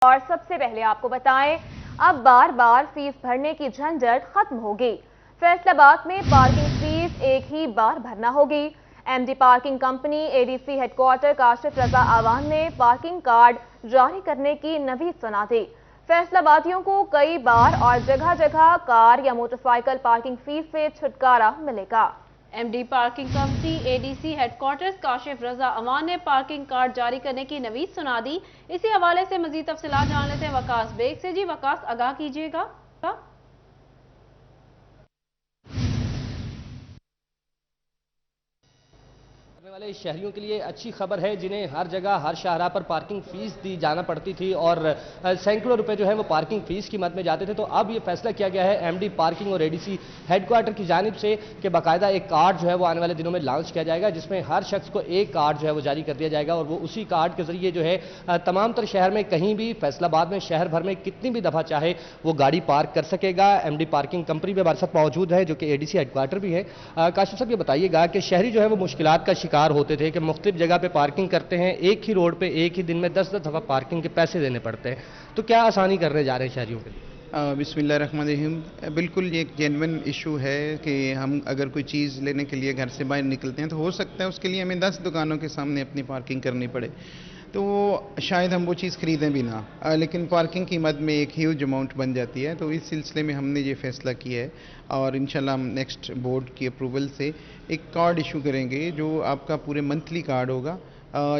और सबसे पहले आपको बताएं, अब बार बार फीस भरने की झंझट खत्म होगी। फैसलाबाद में पार्किंग फीस एक ही बार भरना होगी। MD parking company ADC headquarter Kashif Raza Awan ने पार्किंग कार्ड जारी करने की नवीद सुना दी। फैसलाबादियों को कई बार और जगह जगह कार या मोटरसाइकिल पार्किंग फीस से छुटकारा मिलेगा। MD parking company ADC headquarters Kashif Raza Awan ने पार्किंग कार्ड जारी करने की नवीद सुना दी। इसी हवाले से मजीद तफसीलात जान लेते हैं वकास बेग से। जी वकास, आगाह कीजिएगा। वाले शहरियों के लिए अच्छी खबर है, जिन्हें हर जगह हर शाहराह पर पार्किंग फीस दी जाना पड़ती थी और सैकड़ों रुपए जो है वो पार्किंग फीस की मद में जाते थे। तो अब ये फैसला किया गया है एमडी पार्किंग और एडीसी हेडक्वार्टर की जानिब से कि बाकायदा एक कार्ड जो है वो आने वाले दिनों में लॉन्च किया जाएगा, जिसमें हर शख्स को एक कार्ड जो है वो जारी कर दिया जाएगा और वो उसी कार्ड के जरिए जो है तमाम तर शहर में कहीं भी, फैसलाबाद में, शहर भर में कितनी भी दफा चाहे वो गाड़ी पार्क कर सकेगा। एमडी पार्किंग कंपनी भी हमारे साथ मौजूद है, जो कि एडीसी हेडक्वार्टर भी है। काशिफ साहब, ये बताइएगा कि शहरी जो है वो मुश्किलात का शिकार होते थे कि मुख्तलिफ जगह पे पार्किंग करते हैं, एक ही रोड पे एक ही दिन में 10-10 दफा पार्किंग के पैसे देने पड़ते हैं, तो क्या आसानी करने जा रहे हैं शहरियों के लिए? बिस्मिल्लाहिर्रहमानिर्रहीम। बिल्कुल ये एक जेन्युइन इशू है कि हम अगर कोई चीज़ लेने के लिए घर से बाहर निकलते हैं तो हो सकता है उसके लिए हमें 10 दुकानों के सामने अपनी पार्किंग करनी पड़े, तो शायद हम वो चीज़ ख़रीदें भी ना, लेकिन पार्किंग की मद में एक ह्यूज अमाउंट बन जाती है। तो इस सिलसिले में हमने ये फ़ैसला किया है और इंशाल्लाह हम नेक्स्ट बोर्ड की अप्रूवल से एक कार्ड इशू करेंगे जो आपका पूरे मंथली कार्ड होगा,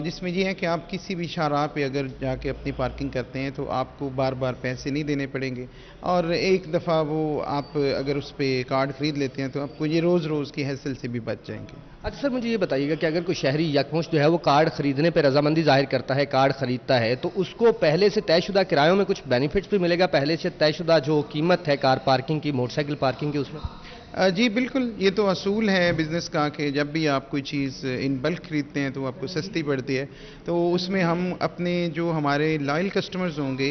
जिसमें ये है कि आप किसी भी शाहराह पे अगर जाके अपनी पार्किंग करते हैं तो आपको बार बार पैसे नहीं देने पड़ेंगे और एक दफ़ा वो आप अगर उस पर कार्ड ख़रीद लेते हैं तो आपको ये रोज़ की हैसल से भी बच जाएंगे। अच्छा सर, मुझे ये बताइएगा कि अगर कोई शहरी यकमुश्त जो है वो कार्ड खरीदने पर रजामंदी जाहिर करता है, कार्ड खरीदता है, तो उसको पहले से तयशुदा किरायों में कुछ बेनिफिट्स भी मिलेगा? पहले से तयशुदा जो कीमत है कार पार्किंग की, मोटरसाइकिल पार्किंग की, उसमें? जी बिल्कुल, ये तो असूल है बिज़नेस का कि जब भी आप कोई चीज़ इन बल्क खरीदते हैं तो आपको सस्ती पड़ती है, तो उसमें हम अपने जो हमारे लॉयल कस्टमर्स होंगे,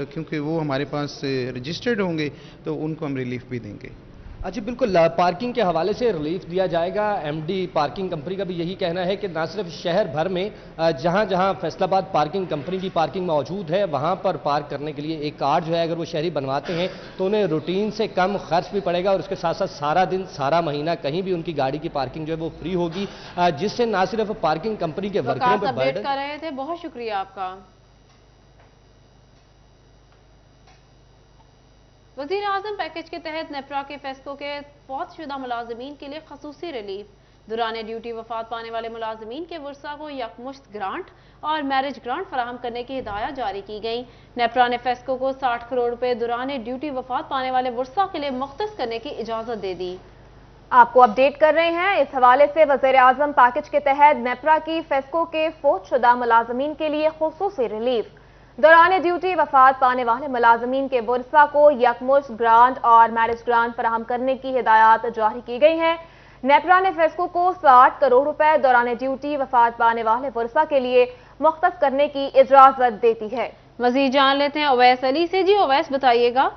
क्योंकि वो हमारे पास रजिस्टर्ड होंगे, तो उनको हम रिलीफ भी देंगे। अच्छा, बिल्कुल, पार्किंग के हवाले से रिलीफ दिया जाएगा। एमडी पार्किंग कंपनी का भी यही कहना है कि ना सिर्फ शहर भर में जहां जहां फैसलाबाद पार्किंग कंपनी की पार्किंग मौजूद है वहां पर पार्क करने के लिए एक कार्ड जो है अगर वो शहरी बनवाते हैं तो उन्हें रूटीन से कम खर्च भी पड़ेगा और उसके साथ साथ सारा दिन, सारा महीना कहीं भी उनकी गाड़ी की पार्किंग जो है वो फ्री होगी, जिससे ना सिर्फ पार्किंग कंपनी के वर्करों पर अपडेट कर रहे थे। बहुत शुक्रिया आपका। वज़ीर आज़म पैकेज के तहत नेपरा के फेस्को के फौतशुदा मुलाजमीन के लिए खसूसी रिलीफ। दौरान ड्यूटी वफात पाने वाले मुलाजमीन के वर्सा को यकमुश्त ग्रांट और मैरिज ग्रांट फराहम करने की हिदायत जारी की गई। नेपरा ने फेस्को को 60 करोड़ रुपए दौरान ड्यूटी वफात पाने वाले वर्सा के लिए मुख्तस करने की इजाजत दे दी। आपको अपडेट कर रहे हैं। इस हवाले से वज़ीर आज़म पैकेज के तहत नेपरा की फेस्को के फौतशुदा मुलाजमीन के लिए खुसूसी रिलीफ। दौरान ड्यूटी वफात पाने वाले मुलाजमीन के वर्सा को यकमुश्त ग्रांट और मैरिज ग्रांट फराहम करने की हिदायत जारी की गई हैं। नेपरा ने फेस्को को 60 करोड़ रुपए दौरान ड्यूटी वफात पाने वाले वर्सा के लिए मुख्तस करने की इजाजत देती है। मजीद जान लेते हैं अवैस अली से। जी अवैस, बताइएगा।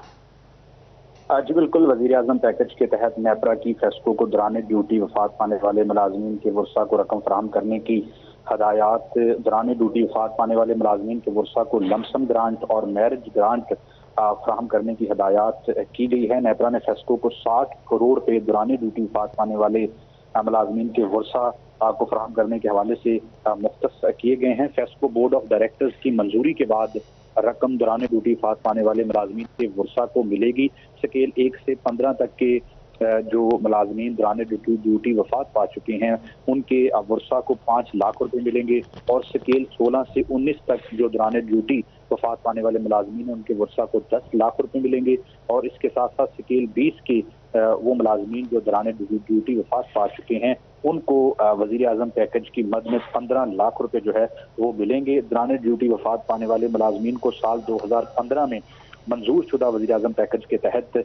जी बिल्कुल, वज़ीर आज़म पैकेज के तहत नेपरा की फेस्को को दौरान ड्यूटी वफात पाने वाले मुलाजमीन के वर्सा को रकम फराहम करने की हदायत, दौरान ड्यूटी वफात पाने वाले मुलाजमीन के वर्सा को लमसम ग्रांट और मैरिज ग्रांट फराहम करने की हदायत की गई है। नेपरा ने फेस्को को 60 करोड़ रुपए दौरान ड्यूटी वफात पाने वाले मुलाजमीन के वर्सा को फराहम करने के हवाले से मुख्तस किए गए हैं। फेस्को बोर्ड ऑफ डायरेक्टर्स की मंजूरी के बाद रकम दौरान ड्यूटी वफात पाने वाले मुलाजमीन के वर्सा को मिलेगी। स्केल 1 से 15 तक के जो मुलाजमीन दौरान ड्यूटी वफात पा चुके हैं उनके वर्सा को 5 लाख रुपए मिलेंगे और स्केल 16 से 19 तक जो दौरान ड्यूटी वफात पाने वाले मुलाजमीन हैं उनके वर्सा को 10 लाख रुपए मिलेंगे और इसके साथ साथ स्केल 20 के वो मुलाजमीन जो दौरान ड्यूटी वफात पा चुके हैं उनको वज़ीर आज़म पैकेज की मद में 15 लाख रुपए जो है वो मिलेंगे। दौरान ड्यूटी वफात पाने वाले मुलाजमीन को साल 2015 में मंजूर शुदा वज़ीर आज़म पैकेज के तहत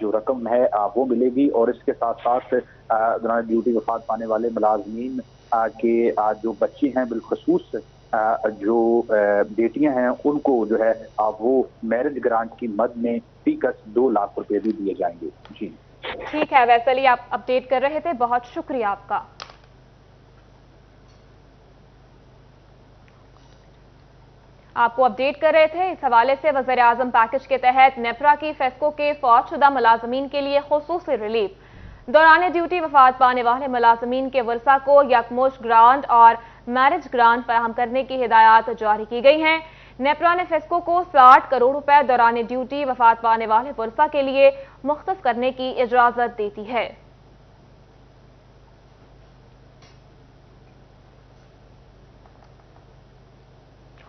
जो रकम है वो मिलेगी और इसके साथ साथ दौरान ड्यूटी वफात पाने वाले मुलाजमीन के जो बच्चे हैं, बिलखसूस जो बेटियां हैं, उनको जो है वो मैरिज ग्रांट की मद में फीकस 2 लाख रुपए भी दिए जाएंगे। जी ठीक है वैसे ही आप अपडेट कर रहे थे, बहुत शुक्रिया आपका। आपको अपडेट कर रहे थे। इस हवाले से वज़ीर आज़म पैकेज के तहत नेपरा की फेस्को के फौतशुदा मुलाजमीन के लिए खुसूसी रिलीफ। दौरान ड्यूटी वफात पाने वाले मुलाजमीन के वर्सा को यकमुश्त ग्रांट और मैरिज ग्रांट फराहम करने की हिदायत जारी की गई हैं। नेपरा ने फेस्को को 60 करोड़ रुपए दौरान ड्यूटी वफात पाने वाले वर्सा के लिए मुख्तस करने की इजाजत देती है।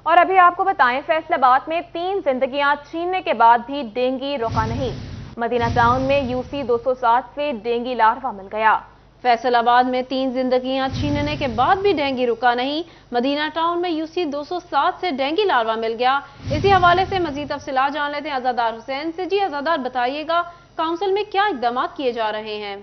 और अभी आपको बताएं, फैसलाबाद में 3 जिंदगियां छीनने के बाद भी डेंगू रुका नहीं। मदीना टाउन में यूसी 207 से डेंगू लार्वा मिल गया। फैसलाबाद में 3 जिंदगियां छीनने के बाद भी डेंगू रुका नहीं। मदीना टाउन में यूसी 207 से डेंगू लार्वा मिल गया। इसी हवाले से मजीद तफसीलात जान लेते हैं अज़ादार हुसैन से। जी अज़ादार, बताइएगा काउंसिल में क्या इकदाम किए जा रहे हैं?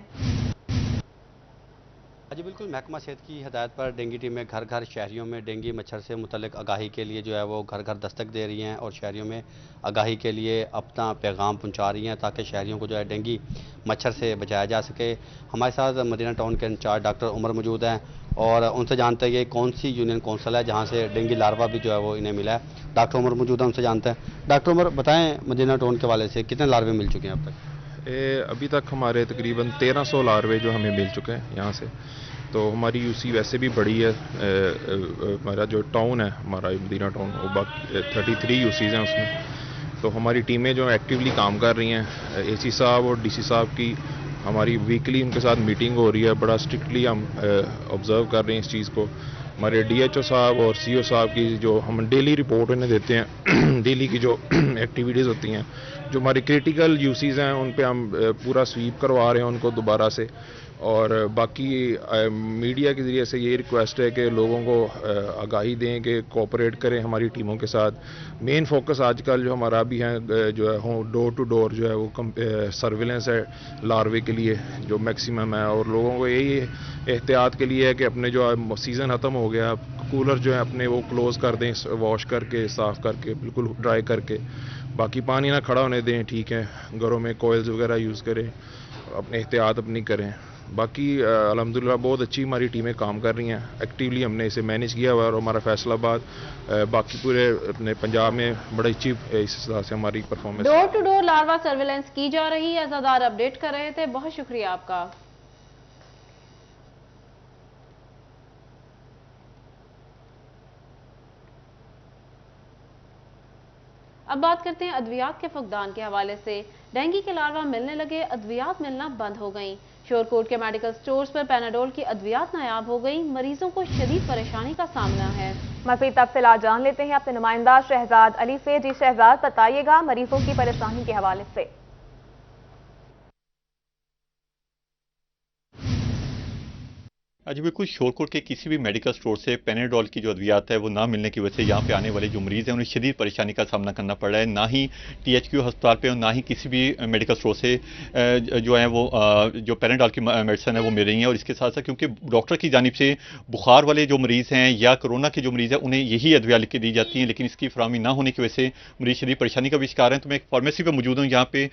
जी बिल्कुल, महकमा सेहत की हिदायत पर डेंगू टीमें घर घर शहरियों में डेंगू मच्छर से मुतल्लिक आगाही के लिए जो है वो घर घर दस्तक दे रही हैं और शहरियों में आगाही के लिए अपना पैगाम पहुंचा रही हैं ताकि शहरियों को जो है डेंगू मच्छर से बचाया जा सके। हमारे साथ मदीना टाउन के इंचार्ज डॉक्टर उमर मौजूद हैं और उनसे जानते हैं ये कौन सी यूनियन कौंसिल है जहाँ से डेंगू लार्वा भी जो है वो इन्हें मिला है। डॉक्टर उमर मौजूद है, उनसे जानते हैं। डॉक्टर उमर, बताएँ मदीना टाउन के हवाले से कितने लार्वे मिल चुके हैं अब तक? अभी तक हमारे तकरीबन 1300 लार्वे जो हमें मिल चुके हैं यहाँ से। तो हमारी यूसी वैसे भी बड़ी है। हमारा जो टाउन है, हमारा मदीना टाउन, वो बाकी 33 यूसीज़ हैं उसमें। तो हमारी टीमें जो एक्टिवली काम कर रही हैं, एसी साहब और डीसी साहब की हमारी वीकली उनके साथ मीटिंग हो रही है। बड़ा स्ट्रिक्टली हम ऑब्ज़र्व कर रहे हैं इस चीज़ को। हमारे डीएचओ साहब और सीओ साहब की जो हम डेली रिपोर्ट उन्हें देते हैं, डेली की जो एक्टिविटीज़ होती हैं, जो हमारी क्रिटिकल यूसीज़ हैं उन पे हम पूरा स्वीप करवा रहे हैं उनको दोबारा से। और बाकी मीडिया के ज़रिए से ये रिक्वेस्ट है कि लोगों को आगाही दें कि कोऑपरेट करें हमारी टीमों के साथ। मेन फोकस आजकल जो हमारा भी है जो है डोर टू डोर जो है वो सर्विलेंस है लार्वे के लिए जो मैक्सिमम है। और लोगों को यही एहतियात के लिए है कि अपने जो सीज़न ख़त्म हो गया, कूलर जो है अपने वो क्लोज़ कर दें, वॉश करके साफ़ करके बिल्कुल ड्राई करके। बाकी पानी ना खड़ा होने दें, ठीक है। घरों में कोयल्स वगैरह यूज़ करें, अपने एहतियात अपनी करें। बाकी अल्हम्दुलिल्लाह बहुत अच्छी हमारी टीमें काम कर रही हैं। एक्टिवली हमने इसे मैनेज किया हुआ है और हमारा फैसलाबाद बाकी पूरे अपने पंजाब में बड़ी अच्छी इस हिसाब से हमारी performance. Door to door larva surveillance की जा रही है। अज़ादार अपडेट कर रहे थे, बहुत शुक्रिया आपका। अब बात करते हैं अद्वियात के फुकदान के हवाले से। डेंगू के लार्वा मिलने लगे, अद्वियात मिलना बंद हो गई। शोरकोट के मेडिकल स्टोर्स पर पैनाडोल की अद्वियात नायाब हो गई। मरीजों को शदीद परेशानी का सामना है। मज़ीद तफसीलात जान लेते हैं अपने नुमाइंदा शहजाद अली से। जी शहजाद, बताइएगा मरीजों की परेशानी के हवाले से। जी बिल्कुल, शोरकोट के किसी भी मेडिकल स्टोर से पैनाडोल की जो अद्वियात है वो ना मिलने की वजह से यहाँ पे आने वाले जो मरीज़ हैं उन्हें शदीद परेशानी का सामना करना पड़ रहा है। ना ही THQ अस्पताल पे और ना ही किसी भी मेडिकल स्टोर से जो है वो जो पैनाडोल की मेडिसिन है वो मिल रही है। और इसके साथ साथ क्योंकि डॉक्टर की जानिब से बुखार वाले जो मरीज़ हैं या कोरोना के जो मरीज़ हैं उन्हें यही अद्विया लिख के दी जाती हैं, लेकिन इसकी फराहमी ना होने की वजह से मरीज़ शदीद परेशानी का भी शिकार हैं। तो मैं एक फार्मेसी पर मौजूद हूँ, यहाँ पे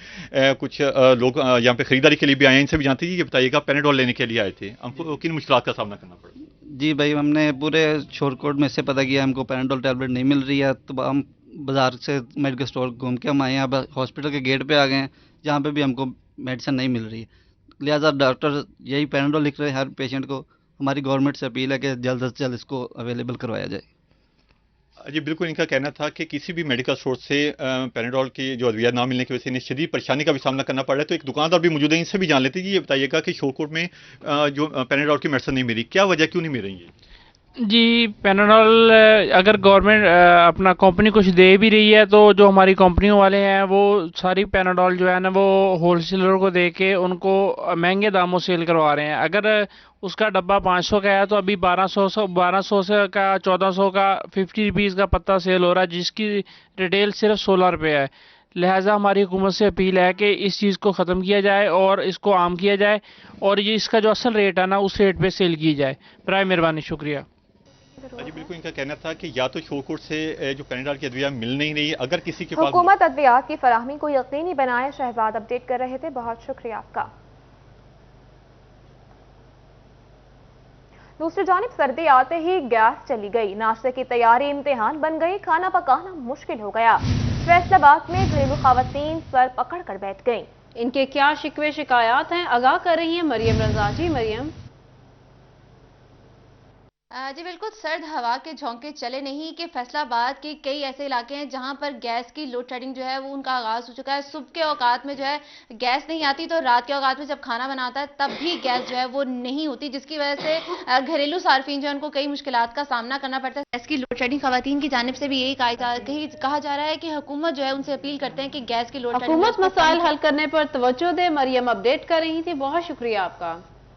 कुछ लोग यहाँ पे खरीदारी के लिए भी आए हैं। इनसे भी जानते हैं, ये बताइएगा पैनाडोल लेने के लिए आए थे, हमको किन मुश्किलात का सामना करना पड़ा? जी भाई, हमने पूरे शोरकोट में से पता किया हमको पैनाडोल टैबलेट नहीं मिल रही है। तो हम बाज़ार से मेडिकल स्टोर घूम के हम आए हैं, अब हॉस्पिटल के गेट पे आ गए हैं जहाँ पे भी हमको मेडिसिन नहीं मिल रही है। लिहाजा डॉक्टर यही पैनाडोल लिख रहे हैं हर पेशेंट को। हमारी गवर्नमेंट से अपील है कि जल्द से जल्द इसको अवेलेबल करवाया जाए। जी बिल्कुल, इनका कहना था कि किसी भी मेडिकल स्टोर से पैनाडोल की जो अद्विया ना मिलने की वजह से इन्हें शदीद परेशानी का भी सामना करना पड़ रहा है। तो एक दुकानदार भी मौजूद है, इनसे भी जान लेते हैं। ये बताइएगा कि शोरकोट में जो पैनाडोल की मेडिसिन नहीं मिली, क्या वजह, क्यों नहीं मिल रही है? जी, पैनाडोल अगर गवर्नमेंट अपना कंपनी कुछ दे भी रही है तो जो हमारी कंपनियों वाले हैं वो सारी पैनाडोल जो है ना वो होलसेलर को दे के उनको महंगे दामों सेल करवा रहे हैं। अगर उसका डब्बा 500 का है तो अभी 1200 से का 1400 का 50 रुपीज़ का पत्ता सेल हो रहा है, जिसकी रिटेल सिर्फ 16 रुपये है। लिहाजा हमारी हुकूमत से अपील है कि इस चीज़ को ख़त्म किया जाए और इसको आम किया जाए और ये इसका जो असल रेट है ना उस रेट पे सेल की जाए। बराए मेहरबानी, शुक्रिया। जी बिल्कुल, इनका कहना था कि या तो शोरकोट से जो पैनाडोल की अद्विया मिल नहीं रही, अगर किसी के पास हुकूमत अद्वियात की फराहमी को यकीनी बनाए। शहजाद अपडेट कर रहे थे, बहुत शुक्रिया आपका। दूसरी जानिब सर्दी आते ही गैस चली गई, नाश्ते की तैयारी इम्तिहान बन गई, खाना पकाना मुश्किल हो गया। फैसलाबाद में घरेलू खवातीन सर पकड़ कर बैठ गईं। इनके क्या शिकवे शिकायत हैं, आगाह कर रही हैं मरियम रजा। जी मरियम। जी बिल्कुल, सर्द हवा के झोंके चले नहीं कि फैसलाबाद के कई ऐसे इलाके हैं जहां पर गैस की लोड शेडिंग जो है वो उनका आगाज हो चुका है। सुबह के औकात में जो है गैस नहीं आती, तो रात के औकात में जब खाना बनाता है तब भी गैस जो है वो नहीं होती, जिसकी वजह से घरेलू सार्फिन जो है उनको कई मुश्किलात का सामना करना पड़ता है। गैस की लोड शेडिंग खवातीन की जानिब से भी यही कहा जा रहा है कि हुकूमत जो है उनसे अपील करते हैं कि गैस की लोड शेडिंग हुकूमत मसाइल हल करने पर तवज्जो दे। मरियम अपडेट कर रही थी, बहुत शुक्रिया आपका।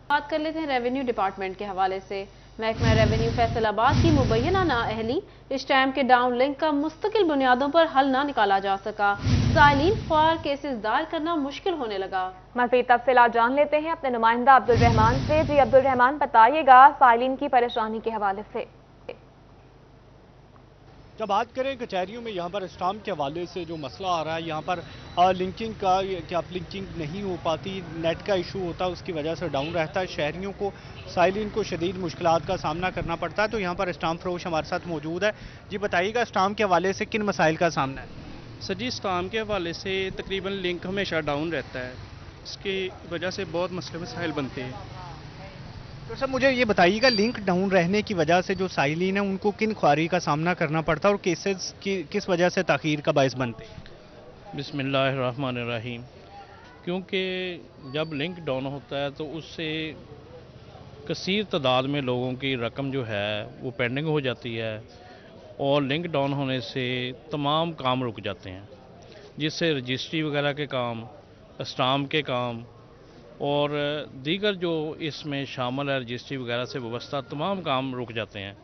बात कर लेते हैं रेवेन्यू डिपार्टमेंट के हवाले से। महकमा रेवेन्यू फैसलाबाद की मुबैना नाअहली स्टैम्प के डाउन लिंक का मुस्तकिल बुनियादों पर हल ना निकाला जा सका, साइलिन ख्वार केसेस दायर करना मुश्किल होने लगा। मज़ीद तफसीलात जान लेते हैं अपने नुमाइंदा अब्दुल रहमान से। जी अब्दुल रहमान, बताइएगा साइलिन की परेशानी के हवाले से। जब बात करें कचहरियों में यहाँ पर स्टाम्प के हवाले से जो मसला आ रहा है, यहाँ पर लिंकिंग का क्या लिंकिंग नहीं हो पाती, नेट का इशू होता है, उसकी वजह से डाउन रहता है। शहरियों को साइलिन को शदीद मुश्किलात का सामना करना पड़ता है। तो यहाँ पर स्टाम्प फरोश हमारे साथ मौजूद है। जी बताइएगा, स्टाम्प के हवाले से किन मसाइल का सामना है? सर जी, स्टाम्प के हवाले से तकरीबन लिंक हमेशा डाउन रहता है, इसकी वजह से बहुत मसाइल बनते हैं। तो सर मुझे ये बताइएगा, लिंक डाउन रहने की वजह से जो साइलिन है उनको किन ख्वारी का सामना करना पड़ता है और केसेस की किस वजह से ताख़ीर का बायस बनते हैं? बिस्मिल्लाहिर्रहमानिर्रहीम। क्योंकि जब लिंक डाउन होता है तो उससे कसीर तादाद में लोगों की रकम जो है वो पेंडिंग हो जाती है और लिंक डाउन होने से तमाम काम रुक जाते हैं, जिससे रजिस्ट्री वगैरह के काम, स्टाम्प के काम और दीगर जो इसमें शामिल है रजिस्ट्री वगैरह से व्यवस्था, तमाम काम रुक जाते हैं,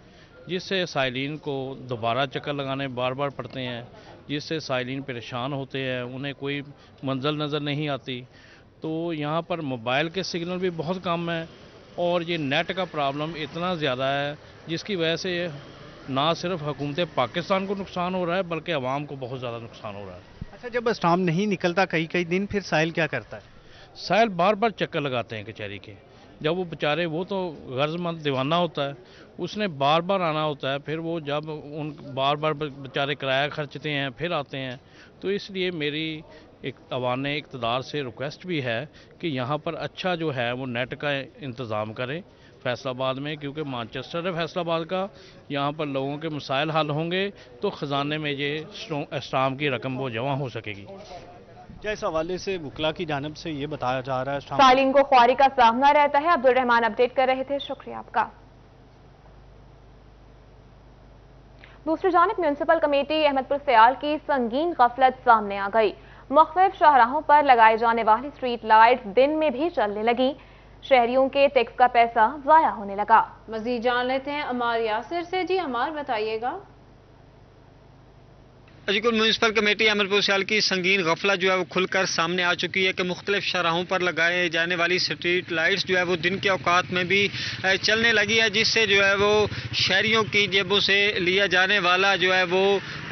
जिससे साइलिन को दोबारा चक्कर लगाने बार बार पड़ते हैं, जिससे साइलिन परेशान होते हैं, उन्हें कोई मंजिल नज़र नहीं आती। तो यहाँ पर मोबाइल के सिग्नल भी बहुत कम है और ये नेट का प्रॉब्लम इतना ज़्यादा है जिसकी वजह से ना सिर्फ हुकूमत पाकिस्तान को नुकसान हो रहा है बल्कि आवाम को बहुत ज़्यादा नुकसान हो रहा है। अच्छा, जब स्टाम्प नहीं निकलता कई दिन, फिर साइल क्या करता है? साइल बार बार चक्कर लगाते हैं कचहरी के। जब वो बेचारे, वो तो गर्जमंद दीवाना होता है, उसने बार बार आना होता है, फिर वो जब उन बार बार बेचारे किराया खर्चते हैं फिर आते हैं। तो इसलिए मेरी एक अवान इक़्तिदार से रिक्वेस्ट भी है कि यहाँ पर अच्छा जो है वो नेट का इंतज़ाम करें फैसलाबाद में, क्योंकि मानचेस्टर है फैसलाबाद का। यहाँ पर लोगों के मसाइल हल होंगे तो ख़जाने में ये स्टाम्प की रकम वो जमा हो सकेगी। इस हवाले से वकला की जानिब से ये बताया जा रहा है साइलिन को ख्वारी का सामना रहता है। अब्दुल रहमान अपडेट कर रहे थे, शुक्रिया आपका। दूसरी जानिब म्यूनिसिपल कमेटी अहमदपुर सयाल की संगीन गफलत सामने आ गई। मुख्तलिफ शाहराहों पर लगाए जाने वाली स्ट्रीट लाइट दिन में भी चलने लगी, शहरियों के टैक्स का पैसा जाया होने लगा। मजीद जान लेते हैं अमार यासिर से। जी अमार, बताइएगा। अजीकुल म्यूनसिपल कमेटी अहमदपुर सयाल की संगीन गफलत जो है वो खुलकर सामने आ चुकी है कि मुख्तलिफ शाहराहों पर लगाए जाने वाली स्ट्रीट लाइट्स जो है वो दिन के औकात में भी चलने लगी है, जिससे जो है वो शहरियों की जेबों से लिया जाने वाला जो है वो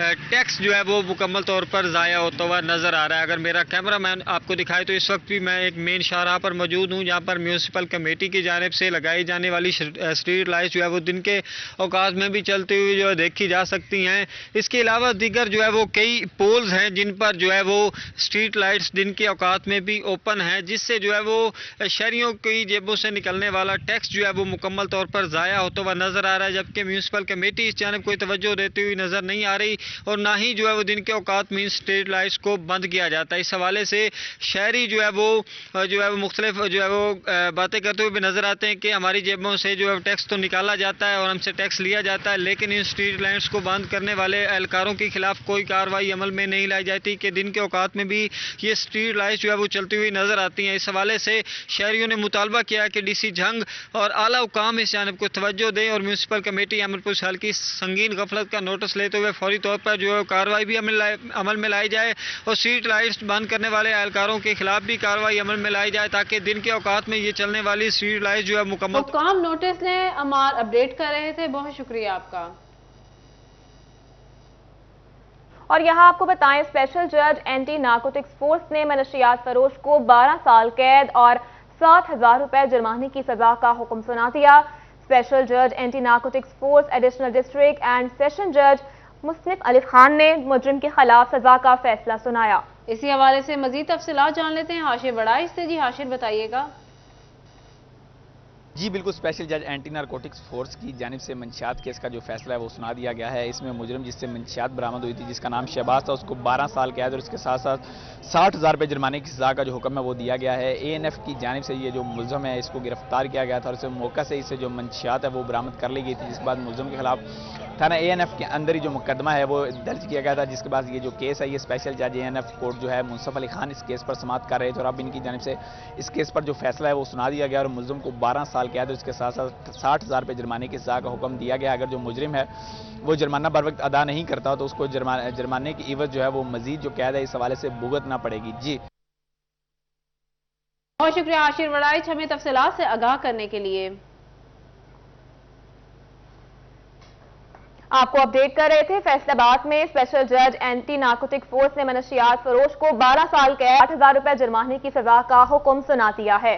टैक्स जो है वो मुकम्मल तौर पर ज़ाया होता हुआ नज़र आ रहा है। अगर मेरा कैमरा मैन आपको दिखाए तो इस वक्त भी मैं एक मेन शाहराह पर मौजूद हूँ, जहाँ पर म्यूनसिपल कमेटी की जानिब से लगाई जाने वाली स्ट्रीट लाइट्स जो है वो दिन के औकात में भी चलती हुई जो है देखी जा सकती हैं। इसके अलावा दीगर जो है वो कई पोल्स हैं जिन पर जो है वो स्ट्रीट लाइट्स दिन के औकात में भी ओपन है, जिससे जो है वो शहरियों की जेबों से निकलने वाला टैक्स जो है वो मुकम्मल तौर पर ज़ाया होता हुआ नज़र आ रहा है, जबकि म्यूनसिपल कमेटी इस जानिब कोई तवज्जो देती हुई नज़र नहीं आ रही और ना ही जो है वो दिन के औकात में स्ट्रीट लाइट्स को बंद किया जाता है। इस हवाले से शहरी जो है वो मुख्तलिफ जो है वो बातें करते हुए भी नज़र आते हैं कि हमारी जेबों से जो है टैक्स तो निकाला जाता है और हमसे टैक्स लिया जाता है, लेकिन इन स्ट्रीट लाइट्स को बंद करने वाले एहलकारों के खिलाफ कोई कार्रवाई अमल में नहीं लाई जाती कि दिन के औकात में भी ये स्ट्रीट लाइट्स जो है वो चलती हुई नजर आती हैं। इस हवाले से शहरियों ने मुतालबा किया कि डीसी जंग और आला हुकाम इस जानिब को तवज्जो दें और म्यूनसिपल कमेटी अहमदपुर सयाल की संगीन गफलत का नोटिस लेते हुए फौरी तौर पर जो है कार्रवाई भी अमल में लाई जाए और स्ट्रीट लाइट्स बंद करने वाले एहलकारों के खिलाफ भी कार्रवाई अमल में लाई जाए, ताकि दिन के औकात में ये चलने वाली स्ट्रीट लाइट्स जो है मुकम्मल हुकाम नोटिस ने अमार अपडेट कर रहे थे, बहुत शुक्रिया आपका। और यहाँ आपको बताएं, स्पेशल जज एंटी नारकोटिक्स फोर्स ने मनशियात फरोश को 12 साल कैद और 7,000 रुपए जुर्माने की सजा का हुक्म सुना दिया। स्पेशल जज anti narcotics force additional district and session जज मुस्निफ अली खान ने मुजरिम के खिलाफ सजा का फैसला सुनाया। इसी हवाले से मजीद तफसीलात जान लेते हैं हाशिर बड़ाई से। जी हाशिर, बताइएगा। जी बिल्कुल, स्पेशल जज एंटी नारकोटिक्स फोर्स की जानिब से मंशियात केस का जो फैसला है वो सुना दिया गया है। इसमें मुजरिम जिससे मंशियात बरामद हुई थी, जिसका नाम शहबाज था, उसको 12 साल कैद और इसके साथ साथ 60,000 रुपये जुर्माने की सजा का जो हुक्म है वो दिया गया है। ANF की जानिब से ये जो मुलजम है इसको गिरफ्तार किया गया था और इस मौका से इससे जो मंशियात है वो बरामद कर ली गई थी, जिसके बाद मुलजम के खिलाफ थाना ANF के अंदर ही जो मुकदमा है वो दर्ज किया गया था, जिसके बाद ये जो केस है ये स्पेशल जज ANF कोर्ट जो है मुनसफ अली खान इस केस पर समाअत कर रहे थे और अब इनकी जानिब से इस केस पर जो फैसला है वो सुना दिया गया और मुलजम को 12 साल कैद और इसके साथ साथ 60,000 रुपये जुर्माने की सजा का हुक्म दिया गया। अगर जो मुजरिम है वो जुर्माना बर वक्त अदा नहीं करता तो उसको जुर्माने की इवज जो है वो मजीद जो कैद है इस हवाले से भुगतना पड़ेगी। जी बहुत शुक्रिया आशिर वड़ाइच हमें तफसीलात से आगाह करने के लिए। आपको अपडेट कर रहे थे। फैसलाबाद में स्पेशल जज एंटी नार्कोटिक फोर्स ने मनशियात फरोश को 12 साल कैद 60,000 रुपये जुर्माने की सजा का हुक्म सुना दिया है।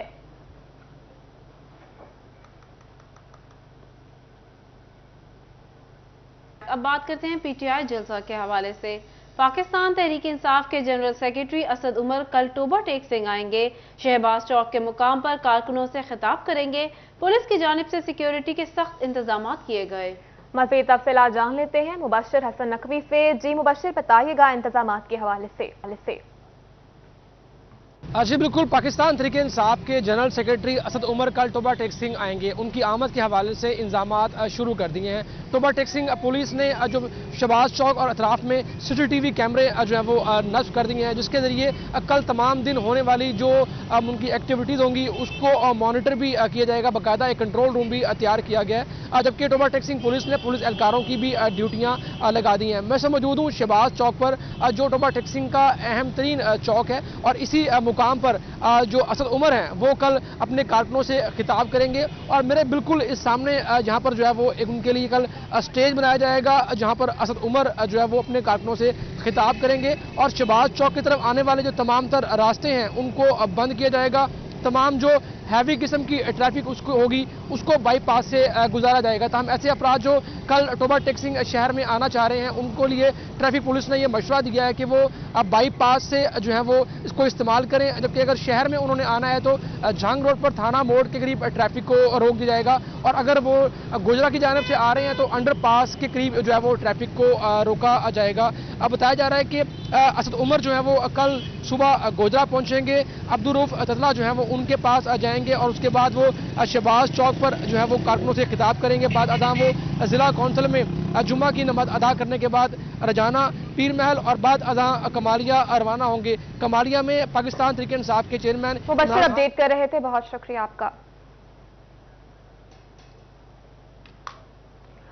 अब बात करते हैं PTI जलसा के हवाले से। पाकिस्तान तहरीक इंसाफ के जनरल सेक्रेटरी असद उमर कल टोबा टेक सिंह आएंगे। शहबाज चौक के मुकाम पर कारकुनों से खिताब करेंगे। पुलिस की जानिब से सिक्योरिटी के सख्त इंतजाम किए गए। मज़ीद तफसीलात जान लेते हैं मुबश्शिर हसन नकवी से। जी मुबश्शिर, बताइएगा इंतजाम के हवाले से। जी बिल्कुल, पाकिस्तान तहरीक इंसाफ के जनरल सेक्रेटरी असद उमर कल टोबा टेक सिंह आएंगे। उनकी आमद के हवाले से इंतजामात शुरू कर दिए हैं। टोबा टेक सिंह पुलिस ने जो शहबाज चौक और अतराफ में CCTV कैमरे जो है वो नस्ब कर दिए हैं, जिसके जरिए कल तमाम दिन होने वाली जो उनकी एक्टिविटीज़ होंगी उसको मॉनिटर भी किया जाएगा। बाकायदा एक कंट्रोल रूम भी तैयार किया गया है, जबकि टोबा टेक सिंह पुलिस ने पुलिस एहलकारों की भी ड्यूटियाँ लगा दी हैं। मैं से मौजूद हूँ शहबाज चौक पर, जो टोबा टेक सिंह का अहम तरीन चौक है और इसी मुकाम पर जो असद उमर हैं वो कल अपने कारकुनों से खिताब करेंगे और मेरे बिल्कुल इस सामने जहां पर जो है वो एक उनके लिए कल स्टेज बनाया जाएगा, जहां पर असद उमर जो है वो अपने कारकुनों से खिताब करेंगे और शहबाज चौक की तरफ आने वाले जो तमाम तर रास्ते हैं उनको बंद किया जाएगा। तमाम जो हैवी किस्म की ट्रैफिक उसको होगी उसको बाईपास से गुजारा जाएगा। तमाम ऐसे अफराद जो कल टोबा टेक सिंह शहर में आना चाह रहे हैं उनको लिए ट्रैफिक पुलिस ने यह मशवरा दिया है कि वो अब बाईपास से जो है वो इसको इस्तेमाल करें, जबकि अगर शहर में उन्होंने आना है तो झांग रोड पर थाना मोड़ के करीब ट्रैफिक को रोक दिया जाएगा और अगर वो गोजरा की जानिब से आ रहे हैं तो अंडरपास के करीब जो है वो ट्रैफिक को रोका जाएगा। अब बताया जा रहा है कि असद उमर जो है वो कल सुबह गोजरा पहुंचेंगे, अब्दुल-रऊफ ततला जो है वो उनके पास जाएंगे और उसके बाद वो शहबाज चौक पर जो है वो कारकुनों से खिताब करेंगे। बाद अदा वो जिला कौंसिल में जुम्मा की नमाज अदा करने के बाद रजाना, पीर महल और बाद अदा कमालिया रवाना होंगे। कमालिया में पाकिस्तान तहरीक इंसाफ के चेयरमैन मुबश्शिर अपडेट कर रहे थे, बहुत शुक्रिया आपका।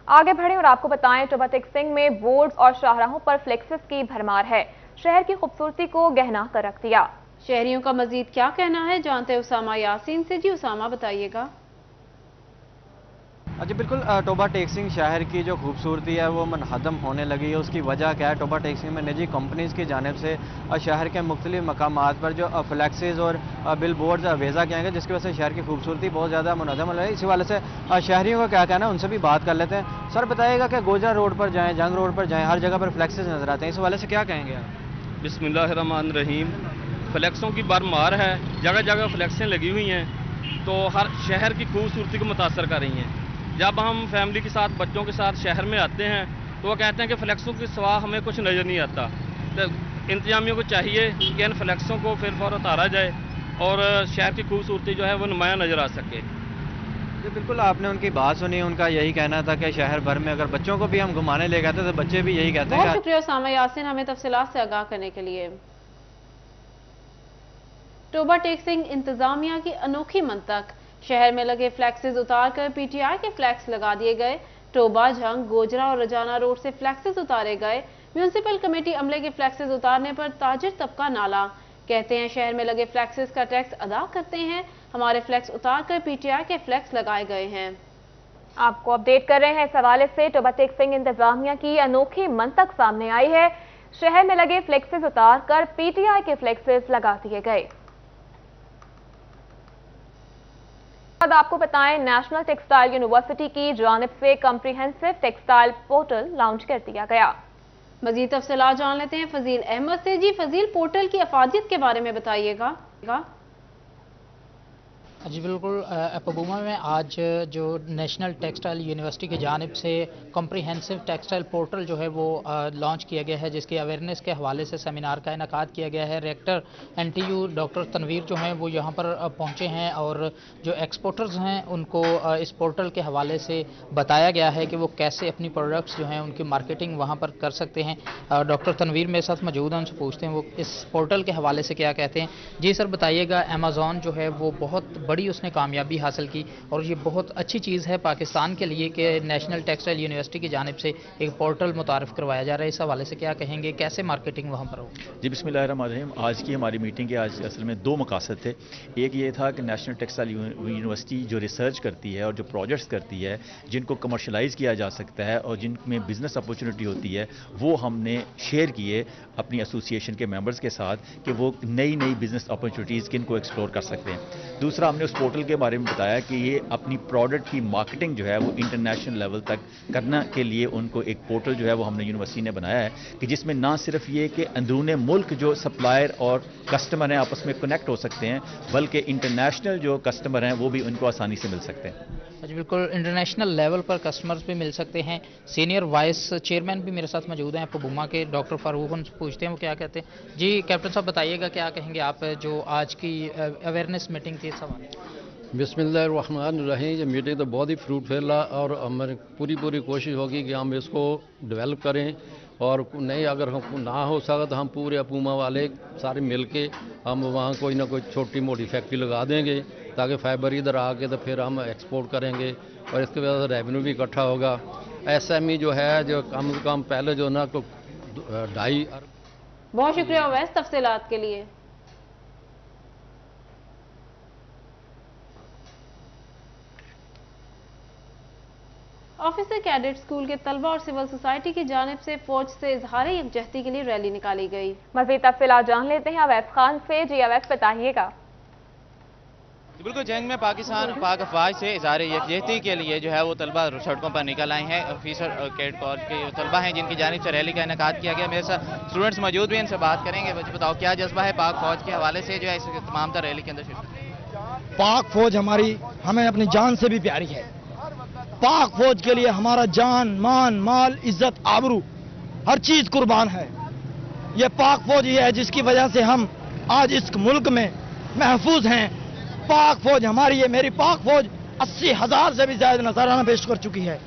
आगे बढ़े और आपको बताएं टोबा टेक सिंह में बोर्ड्स और शाहराहों पर फ्लेक्सेस की भरमार है। शहर की खूबसूरती को गहना कर रख दिया। शहरियों का मजीद क्या कहना है जानते हैं उसामा यासीन से। जी उसामा, बताइएगा। जी बिल्कुल, टोबा टेक सिंह शहर की जो खूबसूरती है वो मनहदम होने लगी है। उसकी वजह क्या है? टोबा टेक सिंह में निजी कंपनीज़ की जानिब से शहर के मुख्तलिफ मकामात पर जो फ्लैक्सेस और बिल बोर्ड्स अवेजा किए गए, जिसकी वजह से शहर की खूबसूरती बहुत ज़्यादा मनहदम हो रही है। इसी वाले से शहरियों का क्या कहना है उनसे भी बात कर लेते हैं। सर बताइएगा कि गोजरा रोड पर जाएँ, जंग रोड पर जाएँ, हर जगह पर फ्लैक्सेस नजर आते हैं, इस वाले से क्या कहेंगे आप? बिस्मिल्लाहिर्रहमानिर्रहीम। फ्लैक्सों की भरमार है, जगह जगह फ्लैक्सें लगी हुई हैं तो हर शहर की खूबसूरती को मुतासर कर रही हैं। जब हम फैमिली के साथ बच्चों के साथ शहर में आते हैं तो वो कहते हैं कि फ्लैक्सों के सिवा हमें कुछ नज़र नहीं आता। तो इंतजामियों को चाहिए कि इन फ्लैक्सों को फिर फौर उतारा जाए और शहर की खूबसूरती जो है वो नुमाया नज़र आ सके। जी बिल्कुल, आपने उनकी बात सुनी। उनका यही कहना था कि शहर भर में अगर बच्चों को भी हम घुमाने ले गए थे तो बच्चे भी यही कहते हैं। बहुत शुक्रिया उसामा यासीन हमें तफसीलात से आगाह करने के लिए। टोबा टेक सिंह इंतजामिया की अनोखी मंतक। शहर में लगे फ्लैक्सेस उतारकर PTI के फ्लैक्स लगा दिए गए। टोबा, झंग, गोजरा और रजाना रोड से फ्लैक्सेस उतारे गए। म्यूनिसिपल कमेटी अमले के फ्लैक्सेस उतारने पर ताजिर तबका नाला। कहते हैं शहर में लगे फ्लैक्सेस का टैक्स अदा करते हैं, हमारे फ्लैक्स उतारकर PTI के फ्लैक्स लगाए गए हैं। आपको अपडेट कर रहे हैं इस हवाले से। टोबा टेक सिंह इंतजामिया की अनोखी मंतक सामने आई है। शहर में लगे फ्लैक्सेस उतारकर PTI के फ्लैक्सेस लगा दिए गए। आपको बताएं, नेशनल टेक्सटाइल यूनिवर्सिटी की जानिब से कम्प्रिहेंसिव टेक्सटाइल पोर्टल लॉन्च कर दिया गया। मजीद तफसीलात जान लेते हैं फजील अहमद से। जी फजील, पोर्टल की अफादियत के बारे में बताइएगा। जी बिल्कुल, पबूमा में आज जो नेशनल टेक्सटाइल यूनिवर्सिटी की जानिब से कॉम्प्रिहेंसिव टेक्सटाइल पोर्टल जो है वो लॉन्च किया गया है, जिसके अवेयरनेस के हवाले से सेमिनार का इनेकाद किया गया है। रेक्टर NTU डॉक्टर तनवीर जो हैं वो यहाँ पर पहुँचे हैं और जो एक्सपोर्टर्स हैं उनको इस पोर्टल के हवाले से बताया गया है कि वो कैसे अपनी प्रोडक्ट्स जो हैं उनकी मार्केटिंग वहाँ पर कर सकते हैं। डॉक्टर तनवीर मेरे साथ मौजूद हैं, उनसे पूछते हैं वो इस पोर्टल के हवाले से क्या कहते हैं। जी सर बताइएगा, अमेज़ॉन जो है वो बहुत बड़ी उसने कामयाबी हासिल की और ये बहुत अच्छी चीज़ है पाकिस्तान के लिए कि नेशनल टेक्सटाइल यूनिवर्सिटी की जानिब से एक पोर्टल मुतारिफ करवाया जा रहा है। इस हवाले से क्या कहेंगे, कैसे मार्केटिंग वहाँ पर हो? जी बिस्मिल्लाहिर्रहमानिर्रहीम। आज की हमारी मीटिंग के आज असल में दो मकासद थे। एक ये था कि नेशनल टेक्सटाइल यूनिवर्सिटी जो रिसर्च करती है और जो प्रोजेक्ट्स करती है जिनको कमर्शलाइज़ किया जा सकता है और जिनमें बिज़नेस अपॉर्चुनिटी होती है, वो हमने शेयर किए अपनी एसोसिएशन के मेंबर्स के साथ कि वो नई नई बिज़नेस अपॉर्चुनिटीज़ किन को एक्सप्लोर कर सकते हैं। दूसरा, हमने उस पोर्टल के बारे में बताया कि ये अपनी प्रोडक्ट की मार्केटिंग जो है वो इंटरनेशनल लेवल तक करने के लिए उनको एक पोर्टल जो है वो हमने यूनिवर्सिटी ने बनाया है कि जिसमें ना सिर्फ ये कि अंदरूने मुल्क जो सप्लायर और कस्टमर हैं आपस में कनेक्ट हो सकते हैं, बल्कि इंटरनेशनल जो कस्टमर हैं वो भी उनको आसानी से मिल सकते हैं। जी बिल्कुल, इंटरनेशनल लेवल पर कस्टमर्स भी मिल सकते हैं। सीनियर वाइस चेयरमैन भी मेरे साथ मौजूद हैं पबूमा के, डॉक्टर फारूक, उनसे पूछते हैं वो क्या कहते हैं। जी कैप्टन साहब बताइएगा, क्या कहेंगे आप जो आज की अवेयरनेस मीटिंग थी इस हवाले? बिस्मिल्लाहिर्रहमानिर्रहीम। ये मीटिंग तो बहुत ही फ्रूटफुल है और हमारी पूरी कोशिश होगी कि हम इसको डेवलप करें और नहीं अगर हम ना हो सका तो हम पूरे अपूमा वाले सारे मिल के हम वहाँ कोई ना कोई छोटी मोटी फैक्ट्री लगा देंगे ताकि फाइबर इधर आके तो फिर हम एक्सपोर्ट करेंगे और इसके वजह से रेवेन्यू भी इकट्ठा होगा। SME जो है जो कम से कम पहले जो ना 2.5 अरब। बहुत शुक्रिया अवैस तफसीलात के लिए। ऑफिसर कैडेट स्कूल के तलबा और सिविल सोसाइटी की जानिब से फौज से इजहार यकजहती के लिए रैली निकाली गई। मज़ीद तफसीलात जान लेते हैं अवैस खान से। जी अवैस बताइएगा। बिल्कुल, जंग में पाकिस्तान पाक अफवाज से इजहार यकजहती के लिए जो है वो तलबा सड़कों पर निकल आए हैं। ऑफिसर कैडेट कॉर्स के तलबा हैं जिनकी जानिब से रैली का इनेकाद किया गया। मेरे साथ स्टूडेंट्स मौजूद भी, इनसे बात करेंगे। बच्चे बताओ क्या जज्बा है पाक फौज के हवाले से जो है इस तमाम तर रैली के अंदर शिरकत? पाक फौज हमारी हमें अपनी जान से भी प्यारी है। पाक फौज के लिए हमारा जान, मान, माल, इज्जत, आबरू हर चीज कुर्बान है। ये पाक फौज ही है जिसकी वजह से हम आज इस मुल्क में महफूज हैं। पाक फौज हमारी है। मेरी पाक फौज 80,000 से भी ज्यादा नजराना पेश कर चुकी है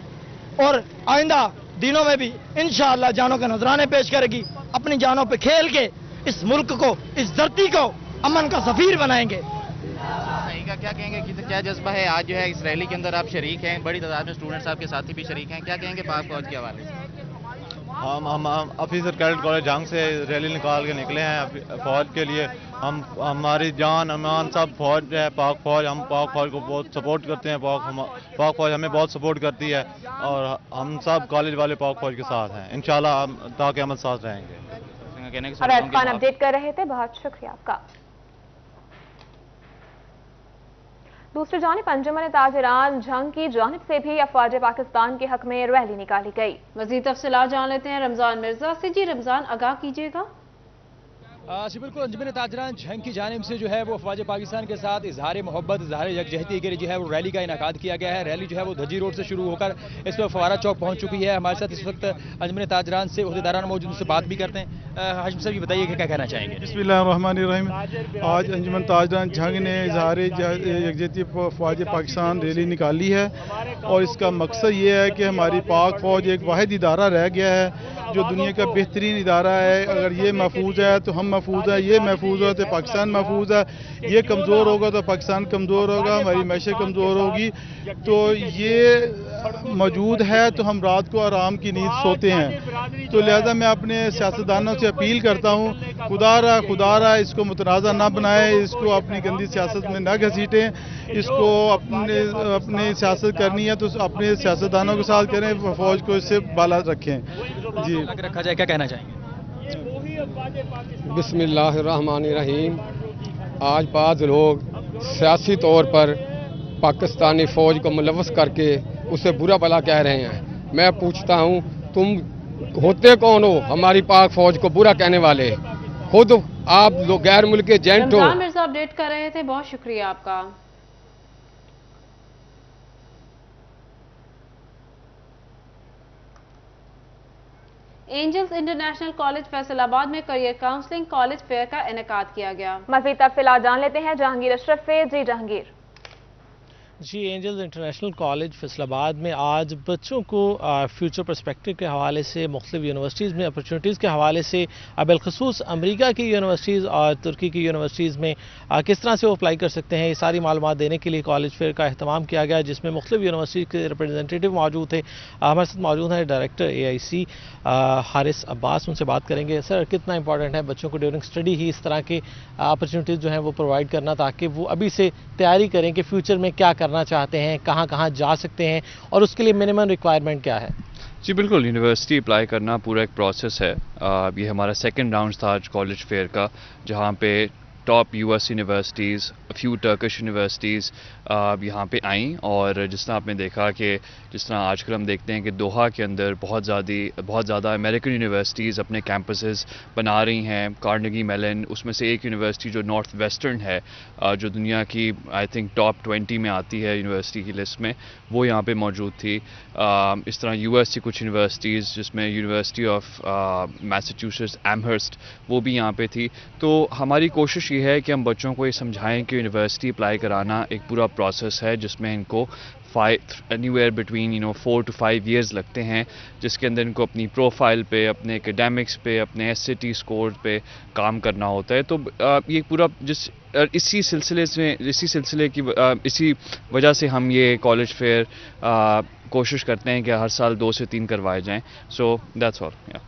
और आइंदा दिनों में भी इंशाअल्लाह जानों के नजराने पेश करेगी। अपनी जानों पे खेल के इस मुल्क को, इस धरती को अमन का सफीर बनाएंगे। क्या कहेंगे कि क्या जज्बा है आज जो है इस रैली के अंदर आप शरीक हैं, बड़ी तादाद में स्टूडेंट्स आपके साथी भी शरीक हैं, क्या कहेंगे पाक फौज के हवाले से? हम ऑफिसर कैडेट कॉलेज जंग से रैली निकाल के निकले हैं फौज के लिए। हम हमारी जान अमान सब फौज है, पाक फौज। हम पाक फौज को बहुत सपोर्ट करते हैं। पाक फौज हमें बहुत सपोर्ट करती है और हम सब कॉलेज वाले पाक फौज के साथ हैं इंशाल्लाह, ताकि हम साथ रहेंगे। अवैस खान अपडेट कर रहे थे, बहुत शुक्रिया आपका। दूसरी जानिब अंजुमन ताजिरान झंग की जानिब से भी अफवाज पाकिस्तान के हक में रैली निकाली गई। मज़ीद तफसीलात जान लेते हैं रमजान मिर्जा से। जी रमजान, आगाह कीजिएगा। जी बिल्कुल, अंजुमन ताजिरान झंग की जानिब से जो है वो अफवाज पाकिस्तान के साथ इजहार मोहब्बत, इजहार यकजहती के लिए जो है वो रैली का इनेकाद किया गया है। रैली जो है वो धजी रोड से शुरू होकर इस वक्त फवारा चौक पहुंच चुकी है। हमारे साथ इस वक्त अंजुमन ताजिरान से अहदेदारान मौजूद, उनसे बात भी करते हैं। हाशिम साहब, ये बताइए कि क्या कहना चाहेंगे? बिस्मिल्लाहिर्रहमानिर्रहीम। आज अंजुमन ताजिरान झंग ने इजहार यकजहती अफवाज पाकिस्तान रैली निकाली है और इसका मकसद ये है कि हमारी पाक फौज एक वाहिद इदारा रह गया है जो दुनिया का बेहतरीन इदारा है। अगर ये महफूज है तो हम महफूज है, ये महफूज है तो पाकिस्तान महफूज है। ये कमज़ोर होगा तो पाकिस्तान कमज़ोर होगा, हमारी मैशत कमज़ोर होगी। तो ये मौजूद है तो हम रात को आराम की नींद सोते हैं। तो लिहाजा मैं अपने सियासतदानों से अपील करता हूँ, खुदा रहा इसको मुतनाज़ा ना बनाए, इसको अपनी गंदी सियासत में ना घसीटें। इसको अपने सियासत करनी है तो अपने सियासतदानों के साथ करें, फौज को इससे बाला रखें। जी रखा जाए, क्या कहना चाहेंगे? बिस्मिल्लाहिर्रहमानिर्रहीम। आज बाद लोग सियासी तौर पर पाकिस्तानी फ़ौज को मुलव्वस करके उसे बुरा भला कह रहे हैं। मैं पूछता हूँ, तुम होते कौन हो हमारी पाक फ़ौज को बुरा कहने वाले? खुद आप लोग गैर मुल्की एजेंट हो। रमजान मिर्जा अपडेट कर रहे थे, बहुत शुक्रिया आपका। एंजल्स इंटरनेशनल कॉलेज फैसलाबाद में करियर काउंसलिंग कॉलेज फेयर का इनेकाद किया गया। मज़ीद तफसीलात जान लेते हैं जहांगीर अशरफ से। जी जहांगीर। जी, एंजल्स इंटरनेशनल कॉलेज फैसलाबाद में आज बच्चों को फ्यूचर पर्सपेक्टिव के हवाले से, मुख्तलिफ यूनिवर्सिटीज़ में अपॉर्चुनिटीज़ के हवाले से, बिलखसूस अमरीका की यूनिवर्सिटीज़ और तुर्की की यूनिवर्सिटीज़ में किस तरह से वो अप्लाई कर सकते हैं, ये सारी मालूमात देने के लिए कॉलेज फेयर का अहतमाम किया गया, जिसमें मुख्तलिफ यूनिवर्सिटी के रिप्रेजेंटेटिव मौजूद थे। हमारे साथ मौजूद हैं डायरेक्टर AIC हारिस अब्बास, उनसे बात करेंगे। सर, कितना इंपॉर्टेंट है बच्चों को ड्यूरिंग स्टडी ही इस तरह के अपॉर्चुनिटीज़ जो हैं वो प्रोवाइड करना, ताकि वो अभी से तैयारी करें कि फ्यूचर में क्या करना चाहते हैं, कहाँ कहाँ जा सकते हैं, और उसके लिए मिनिमम रिक्वायरमेंट क्या है? जी बिल्कुल, यूनिवर्सिटी अप्लाई करना पूरा एक प्रोसेस है। ये हमारा सेकंड राउंड था आज कॉलेज फेयर का, जहाँ पे top US universities, few Turkish universities यहाँ पे आईं, और जिस तरह आपने देखा कि जिस तरह आजकल हम देखते हैं कि दोहा के अंदर बहुत ज़्यादा अमेरिकन यूनिवर्सिटीज़ अपने कैंपसेस बना रही हैं। कार्नेगी मेलन उसमें से एक यूनिवर्सिटी जो नॉर्थ वेस्टर्न है, जो दुनिया की आई थिंक टॉप 20 में आती है यूनिवर्सिटी की लिस्ट में, वो यहाँ पे मौजूद थी। इस तरह US की कुछ यूनिवर्सिटीज़, जिसमें यूनिवर्सिटी ऑफ मैसाचुसेट्स एमहर्स्ट, वो भी यहाँ पे थी। तो हमारी कोशिश ये है कि हम बच्चों को ये समझाएं कि यूनिवर्सिटी अप्लाई कराना एक पूरा प्रोसेस है, जिसमें इनको anywhere between 4 to 5 years लगते हैं, जिसके अंदर इनको अपनी प्रोफाइल पे, अपने एकेडमिक्स पे, अपने SAT स्कोर पे काम करना होता है। तो ये पूरा इसी वजह से हम ये कॉलेज फेयर कोशिश करते हैं कि हर साल 2 से 3 करवाए जाएं। So that's all.